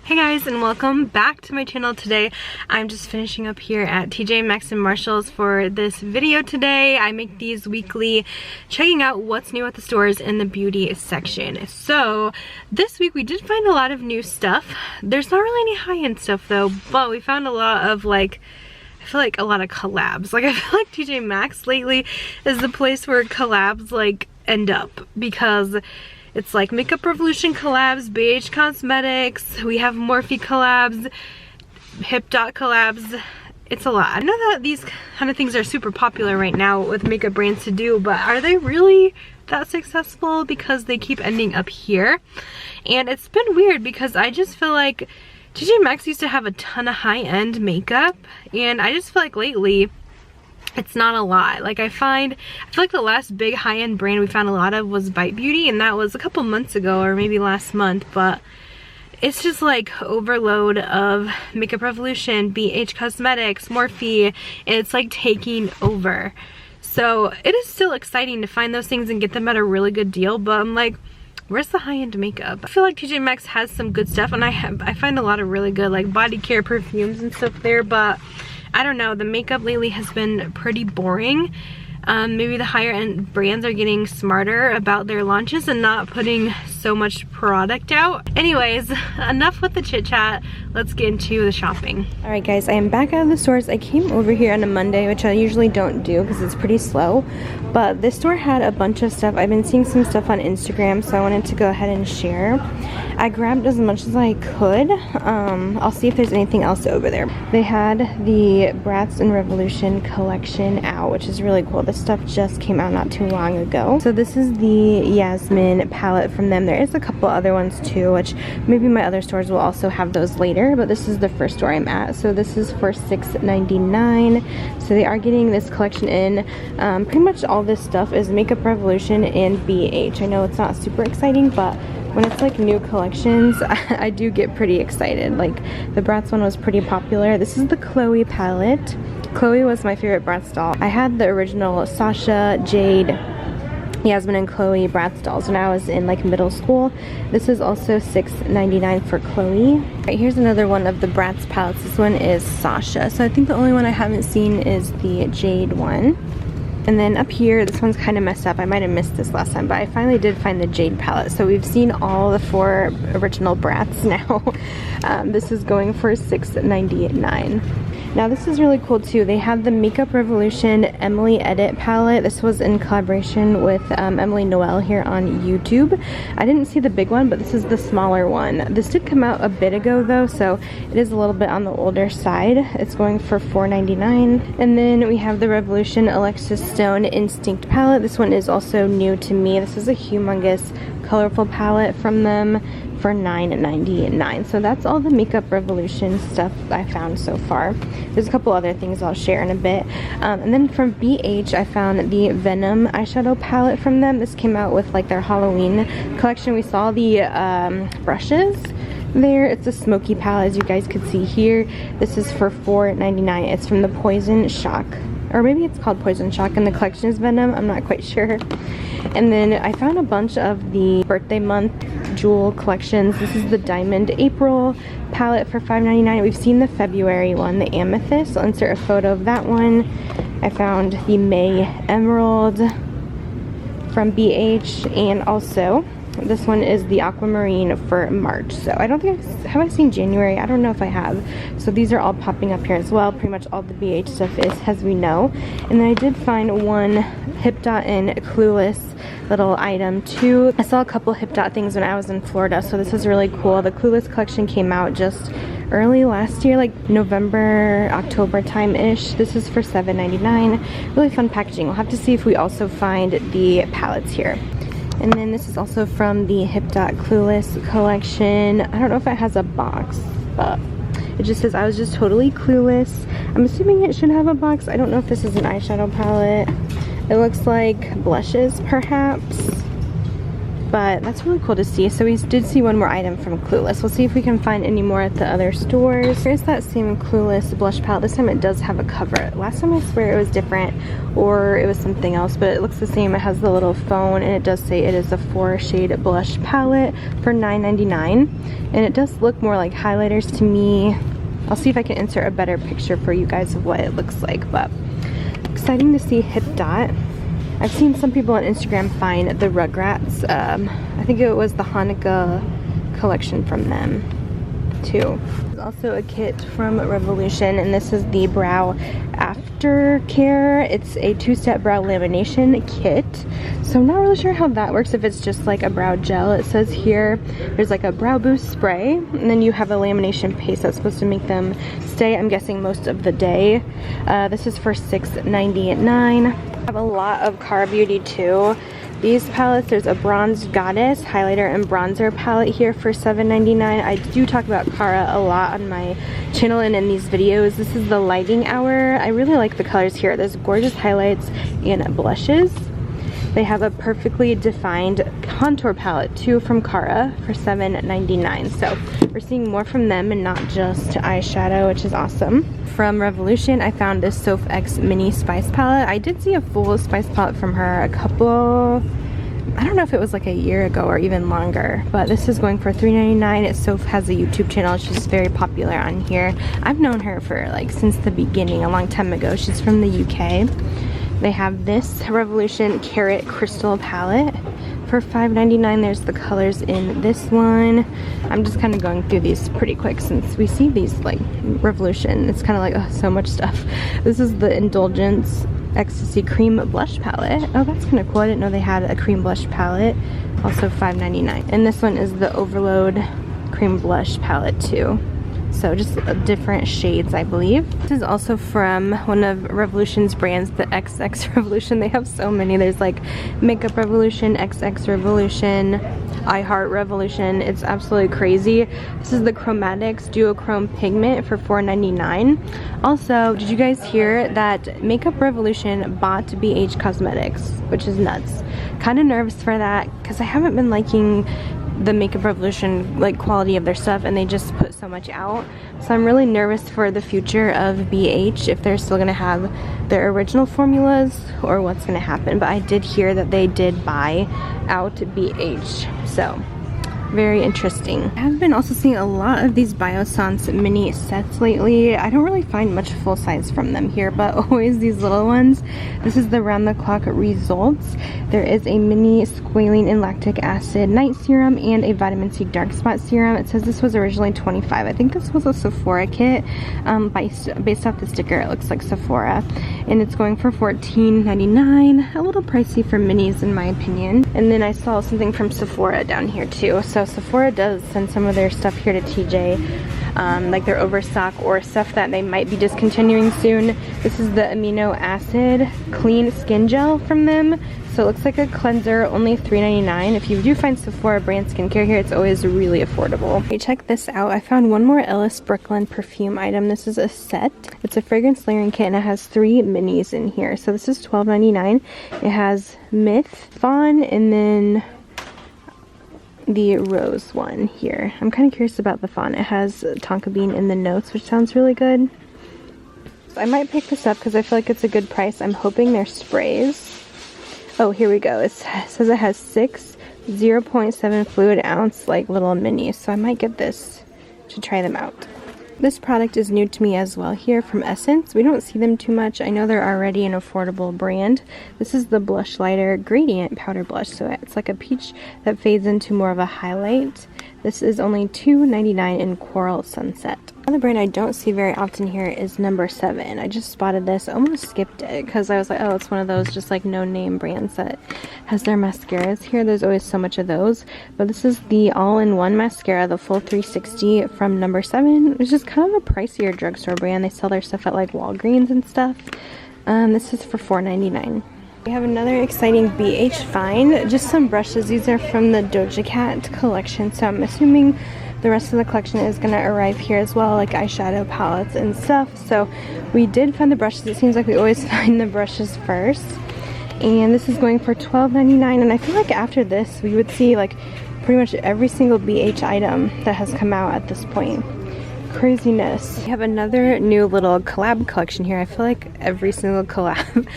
Hey guys, and welcome back to my channel. Today I'm just finishing up here at TJ Maxx and Marshalls for this video today. I make these weekly, checking out what's new at the stores in the beauty section. So this week we did find a lot of new stuff. There's not really any high-end stuff though, but we found a lot of I feel like a lot of collabs. I feel like TJ Maxx lately is the place where collabs end up, because it's like Makeup Revolution collabs, BH Cosmetics, we have Morphe collabs, Hipdot collabs. It's a lot. I know that these kind of things are super popular right now with makeup brands to do, but are they really that successful? Because they keep ending up here. And it's been weird because I just feel like TJ Maxx used to have a ton of high-end makeup, and I just feel like lately it's not a lot. I feel like the last big high-end brand we found a lot of was Bite Beauty, and that was a couple months ago or maybe last month. But it's just overload of Makeup Revolution, BH Cosmetics, Morphe, and it's taking over. So it is still exciting to find those things and get them at a really good deal, but I'm like, where's the high-end makeup? I feel like TJ Maxx has some good stuff, and I find a lot of really good body care perfumes and stuff there, but I don't know, the makeup lately has been pretty boring. Maybe the higher end brands are getting smarter about their launches and not putting so much product out. Anyways, enough with the chit chat. Let's get into the shopping. All right guys, I am back out of the stores. I came over here on a Monday, which I usually don't do because it's pretty slow, but this store had a bunch of stuff. I've been seeing some stuff on Instagram, so I wanted to go ahead and share. I grabbed as much as I could. I'll see if there's anything else over there. They had the Bratz and Revolution collection out, which is really cool. This stuff just came out not too long ago. So this is the Yasmin Palette from them. There is a couple other ones too, which maybe my other stores will also have those later, but this is the first store I'm at. So this is for $6.99. So they are getting this collection in. Pretty much all this stuff is Makeup Revolution and BH. I know it's not super exciting, but when it's new collections, I do get pretty excited. The Bratz one was pretty popular. This is the Chloe palette. Chloe was my favorite Bratz doll. I had the original Sasha, Jade, Yasmin, and Chloe Bratz dolls when I was in middle school. This is also $6.99 for Chloe. Right, here's another one of the Bratz palettes. This one is Sasha. So I think the only one I haven't seen is the Jade one. And then up here, this one's kind of messed up. I might have missed this last time, but I finally did find the Jade palette. So we've seen all the 4 original Bratz now. This is going for $6.99. Now this is really cool too. They have the Makeup Revolution Emily Edit palette. This was in collaboration with Emily Noel here on YouTube. I didn't see the big one, but this is the smaller one. This did come out a bit ago though, so it is a little bit on the older side. It's going for $4.99. And then we have the Revolution Alexis Stone Instinct palette. This one is also new to me. This is a humongous colorful palette from them for $9.99. So that's all the Makeup Revolution stuff I found so far. There's a couple other things I'll share in a bit. And then from BH, I found the Venom eyeshadow palette from them. This came out with their Halloween collection. We saw the brushes there. It's a smoky palette, as you guys could see here. This is for $4.99. It's from the Poison Shock, or maybe it's called Poison Shock, and the collection is Venom. I'm not quite sure. And then I found a bunch of the birthday month jewel collections. This is the Diamond April palette for $5.99. We've seen the February one, the Amethyst. I'll insert a photo of that one. I found the May Emerald from BH, and also this one is the Aquamarine for March. So I don't think have I seen January? I don't know if I have. So these are all popping up here as well. Pretty much all the BH stuff is, as we know. And then I did find one Hipdot and Clueless little item too. I saw a couple Hipdot things when I was in Florida, so this is really cool. The Clueless collection came out just early last year, November, October time-ish. This is for $7.99. Really fun packaging. We'll have to see if we also find the palettes here. And then this is also from the Hipdot Clueless collection. I don't know if it has a box, but it just says, I was just totally clueless. I'm assuming it should have a box. I don't know if this is an eyeshadow palette. It looks like blushes, perhaps. but that's really cool to see. So we did see one more item from Clueless. We'll see if we can find any more at the other stores. Here's that same Clueless blush palette. This time it does have a cover. Last time I swear it was different, or it was something else, but it looks the same. It has the little phone, and it does say it is a 4-shade blush palette for $9.99, and it does look more like highlighters to me. I'll see if I can insert a better picture for you guys of what it looks like, but exciting to see Hipdot. I've seen some people on Instagram find the Rugrats. I think it was the Hanukkah collection from them too. There's also a kit from Revolution, and this is the Brow Aftercare. It's a 2-step brow lamination kit. So I'm not really sure how that works, if it's just like a brow gel. It says here there's like a brow boost spray, and then you have a lamination paste that's supposed to make them stay, I'm guessing, most of the day. This is for $6.99. I have a lot of Cara Beauty too. These palettes, there's a Bronze Goddess highlighter and bronzer palette here for $7.99. I do talk about Cara a lot on my channel and in these videos. This is the Lighting Hour. I really like the colors here. There's gorgeous highlights and blushes. They have a perfectly defined contour palette too from Cara for $7.99. So we're seeing more from them and not just eyeshadow, which is awesome. From Revolution, I found this Sofax mini spice palette. I did see a full spice palette from her a couple, I don't know if it was like a year ago or even longer, but this is going for $3.99. Soph has a YouTube channel. She's very popular on here. I've known her for like since the beginning, a long time ago. She's from the UK. They have this Revolution Carrot Crystal palette for $5.99. There's the colors in this one. I'm just kind of going through these pretty quick since we see these like Revolution. It's kind of like so much stuff. This is the Indulgence Ecstasy Cream Blush Palette. Oh, that's kind of cool. I didn't know they had a cream blush palette. Also $5.99. And this one is the Overload Cream Blush Palette too. So just different shades, I believe. This is also from one of Revolution's brands, the XX Revolution. They have so many. There's like Makeup Revolution, XX Revolution, I Heart Revolution. It's absolutely crazy. This is the Chromatics Duochrome Pigment for $4.99. Also, did you guys hear that Makeup Revolution bought BH Cosmetics, which is nuts. Kind of nervous for that because I haven't been liking the Makeup Revolution like quality of their stuff, and they just put so much out. So I'm really nervous for the future of BH, if they're still gonna have their original formulas or what's gonna happen. But I did hear that they did buy out BH, so very interesting. I have been also seeing a lot of these Bioscience mini sets lately. I don't really find much full size from them here, but always these little ones. This is the Round the Clock Results. There is a mini squalene and lactic acid night serum and a vitamin C dark spot serum. It says this was originally $25. I think this was a Sephora kit. Based off the sticker, it looks like Sephora. And it's going for $14.99. A little pricey for minis in my opinion. And then I saw something from Sephora down here too. So Sephora does send some of their stuff here to TJ, like their overstock or stuff that they might be discontinuing soon. This is the Amino Acid Clean Skin Gel from them. So it looks like a cleanser, only $3.99. If you do find Sephora brand skincare here, it's always really affordable. Okay, check this out. I found one more Ellis Brooklyn perfume item. This is a set. It's a fragrance layering kit, and it has 3 minis in here. So this is $12.99. It has Myth, Fawn, and then the rose one here. I'm kind of curious about the Fawn. It has tonka bean in the notes, which sounds really good. So I might pick this up because I feel like it's a good price. I'm hoping they're sprays. Oh, here we go. It says it has 6 0.7 fluid ounce like little minis, so I might get this to try them out. This product is new to me as well here from Essence. We don't see them too much. I know they're already an affordable brand. This is the Blush Lighter Gradient Powder Blush, so it's like a peach that fades into more of a highlight. This is only $2.99 in Coral Sunset. Another brand I don't see very often here is No. 7. I just spotted this, almost skipped it because I was like, oh, it's one of those just like no-name brands that has their mascaras here. There's always so much of those. But this is the all-in-one mascara, the full 360 from No. 7. It's just kind of a pricier drugstore brand. They sell their stuff at like Walgreens and stuff. This is for $4.99. We have another exciting BH find. Just some brushes. These are from the Doja Cat collection, so I'm assuming the rest of the collection is going to arrive here as well, like eyeshadow palettes and stuff. So we did find the brushes. It seems like we always find the brushes first. And this is going for $12.99, and I feel like after this we would see like pretty much every single BH item that has come out at this point. Craziness. We have another new little collab collection here. I feel like every single collab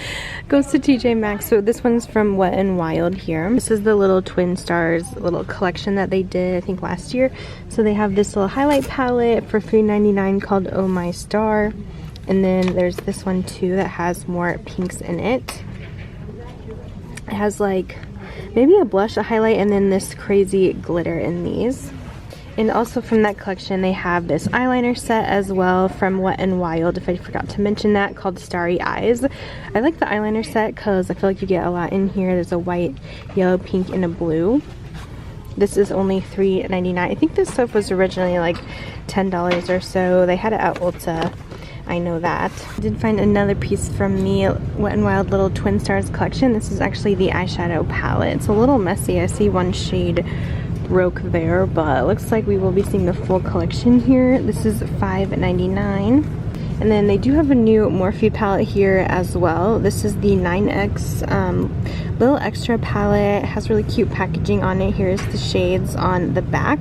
goes to TJ Maxx. So this one's from Wet n Wild here. This is the little Twin Stars little collection that they did, I think, last year. So they have this little highlight palette for $3.99 called Oh My Star. And then there's this one too that has more pinks in it. It has like maybe a blush, a highlight, and then this crazy glitter in these. And also from that collection they have this eyeliner set as well from Wet n Wild, if I forgot to mention that, called Starry Eyes. I like the eyeliner set because I feel like you get a lot in here. There's a white, yellow, pink, and a blue. This is only $3.99. I think this stuff was originally like $10 or so. They had it at Ulta. I know that. I did find another piece from the Wet n Wild little Twin Stars collection. This is actually the eyeshadow palette. It's a little messy. I see one shade broke there, but it looks like we will be seeing the full collection here. This is $5.99. And then they do have a new Morphe palette here as well. This is the 9X little extra palette. It has really cute packaging on it. Here's the shades on the back.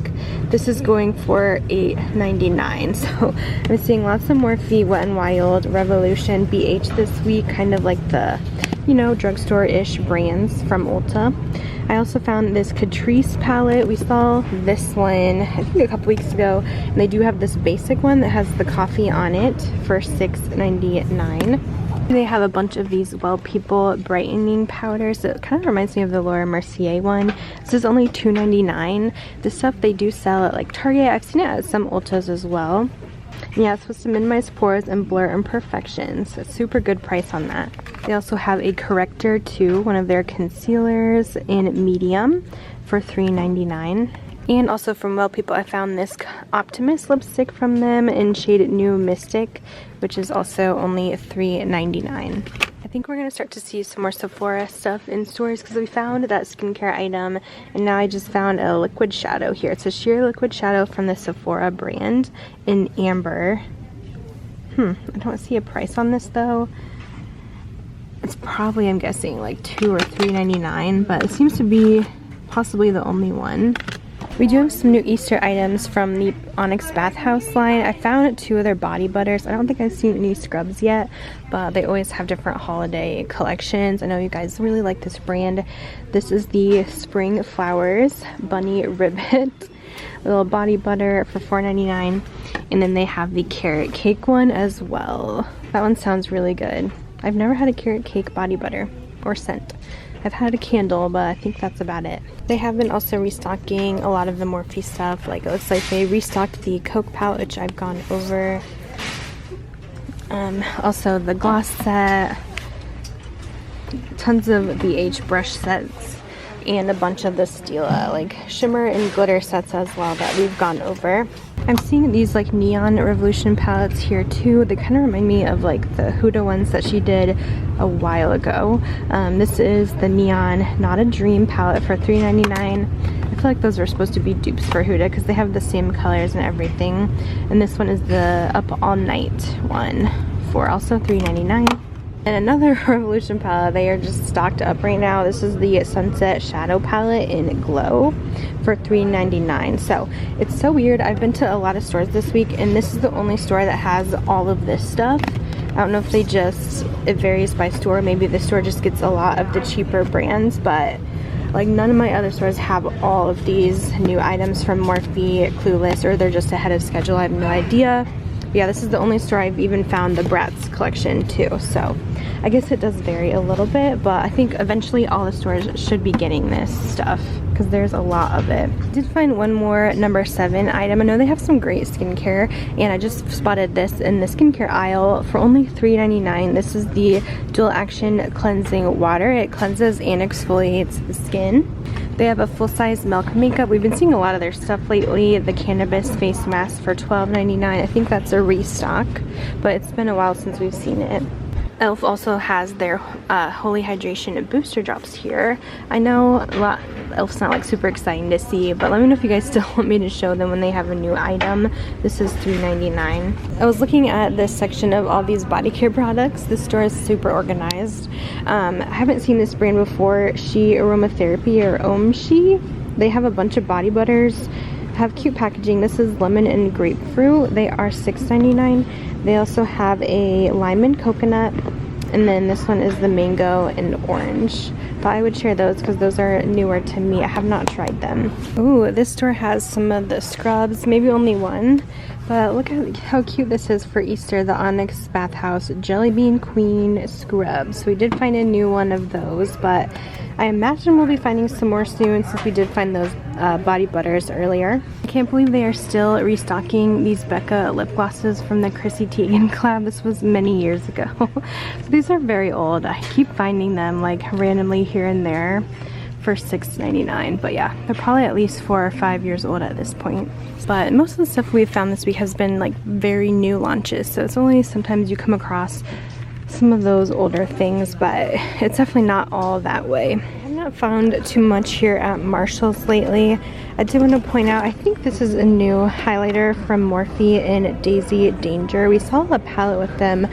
This is going for $8.99. So I'm seeing lots of Morphe, Wet n Wild, Revolution, BH this week, kind of like the, you know, drugstore-ish brands from Ulta. I also found this Catrice palette. We saw this one, I think, a couple weeks ago. And they do have this basic one that has the coffee on it for $6.99. They have a bunch of these Well People brightening powders. It kind of reminds me of the Laura Mercier one. This is only $2.99. This stuff they do sell at like Target. I've seen it at some Ultas as well. Yeah, it's supposed to minimize pores and blur imperfections. A super good price on that. They also have a corrector too, one of their concealers in medium for $3.99. And also from Well People, I found this Optimus lipstick from them in shade New Mystic, which is also only $3.99. I think we're gonna start to see some more Sephora stuff in stores because we found that skincare item, and now I just found a liquid shadow here. It's a sheer liquid shadow from the Sephora brand in amber. I don't see a price on this though. It's probably, I'm guessing, like $2 or $3.99, but it seems to be possibly the only one. We do have some new Easter items from the Onyx Bathhouse line. I found 2 of their body butters. I don't think I've seen any scrubs yet, but they always have different holiday collections. I know you guys really like this brand. This is the Spring Flowers Bunny Ribbit little body butter for $4.99. And then they have the carrot cake one as well. That one sounds really good. I've never had a carrot cake body butter or scent. I've had a candle, but I think that's about it. They have been also restocking a lot of the Morphe stuff. Like, it looks like they restocked the Coke palette, which I've gone over. Also the gloss set. Tons of BH brush sets. And a bunch of the Stila, like, shimmer and glitter sets as well that we've gone over. I'm seeing these like neon Revolution palettes here too. They kind of remind me of like the Huda ones that she did a while ago. This is the neon Not a Dream palette for $3.99. I feel like those are supposed to be dupes for Huda because they have the same colors and everything. And this one is the Up All Night one for also $3.99. And another Revolution palette, they are just stocked up right now. This is the Sunset Shadow palette in Glow for $3.99. So it's so weird. I've been to a lot of stores this week and this is the only store that has all of this stuff. I don't know if they just, it varies by store. Maybe the store just gets a lot of the cheaper brands, but like none of my other stores have all of these new items from Morphe, Clueless, or they're just ahead of schedule. I have no idea. But yeah, this is the only store I've even found the Bratz collection too. So I guess it does vary a little bit, but I think eventually all the stores should be getting this stuff because there's a lot of it. I did find one more number 7 item. I know they have some great skincare, and I just spotted this in the skincare aisle for only $3.99. This is the Dual Action Cleansing Water. It cleanses and exfoliates the skin. They have a full-size Milk makeup. We've been seeing a lot of their stuff lately. The Cannabis Face Mask for $12.99. I think that's a restock, but it's been a while since we've seen it. e.l.f. also has their Holy Hydration Booster Drops here. I know e.l.f.'s not like super exciting to see, but let me know if you guys still want me to show them when they have a new item. This is $3.99. I was looking at this section of all these body care products. This store is super organized. I haven't seen this brand before, She Aromatherapy or Om She. They have a bunch of body butters, have cute packaging. This is lemon and grapefruit. They are $6.99. They also have a lime and coconut, and then this one is the mango and orange. Thought I would share those because those are newer to me. I have not tried them. Ooh, this store has some of the scrubs, maybe only one, but look at how cute this is for Easter. The Onyx Bathhouse Jelly Bean Queen Scrub. So we did find a new one of those, but I imagine we'll be finding some more soon since we did find those body butters earlier. I can't believe they are still restocking these Becca lip glosses from the Chrissy Teigen collab. This was many years ago. So these are very old. I keep finding them like randomly here and there for $6.99, but yeah, they're probably at least 4 or 5 years old at this point. But most of the stuff we've found this week has been like very new launches, so it's only sometimes you come across some of those older things, but it's definitely not all that way. I've not found too much here at Marshall's lately. I did want to point out, I think this is a new highlighter from Morphe in Daisy Danger. We saw a palette with them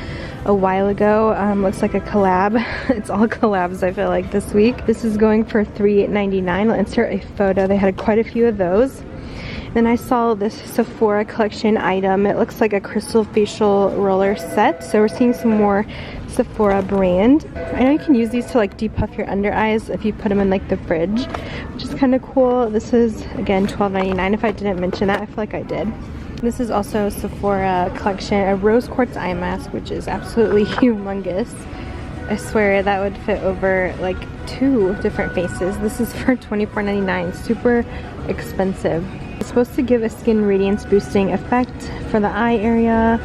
a while ago. Looks like a collab. It's all collabs, I feel like, this week. This is going for $3.99. I'll insert a photo. They had quite a few of those. Then I saw this Sephora Collection item. It looks like a crystal facial roller set. So we're seeing some more Sephora brand. I know you can use these to like depuff your under eyes if you put them in like the fridge, which is kind of cool. This is again $12.99. If I didn't mention that, I feel like I did. This is also Sephora Collection, a rose quartz eye mask, which is absolutely humongous. I swear that would fit over like 2 different faces. This is for $24.99. Super expensive. It's supposed to give a skin radiance boosting effect for the eye area.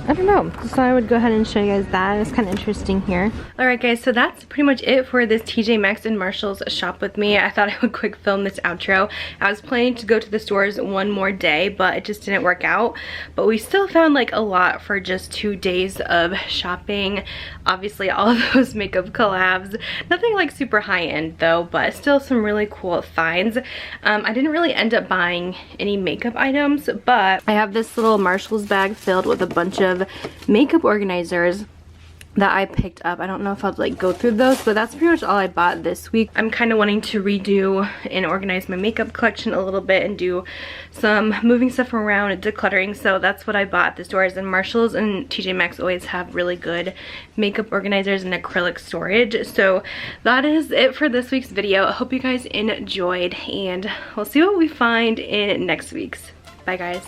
I don't know, so I would go ahead and show you guys that. It's kind of interesting here. Alright guys, so that's pretty much it for this TJ Maxx and Marshall's shop with me. I thought I would quick film this outro. I was planning to go to the stores one more day, but it just didn't work out. But we still found like a lot for just 2 days of shopping. Obviously all of those makeup collabs. Nothing like super high end though, but still some really cool finds. I didn't really end up buying any makeup items, but I have this little Marshall's bag filled with a bunch of makeup organizers that I picked up. I don't know if I'll like go through those, but that's pretty much all I bought this week. I'm kind of wanting to redo and organize my makeup collection a little bit and do some moving stuff around and decluttering, so that's what I bought at the stores. And Marshall's and TJ Maxx always have really good makeup organizers and acrylic storage. So that is it for this week's video. I hope you guys enjoyed, and we'll see what we find in next week's. Bye guys.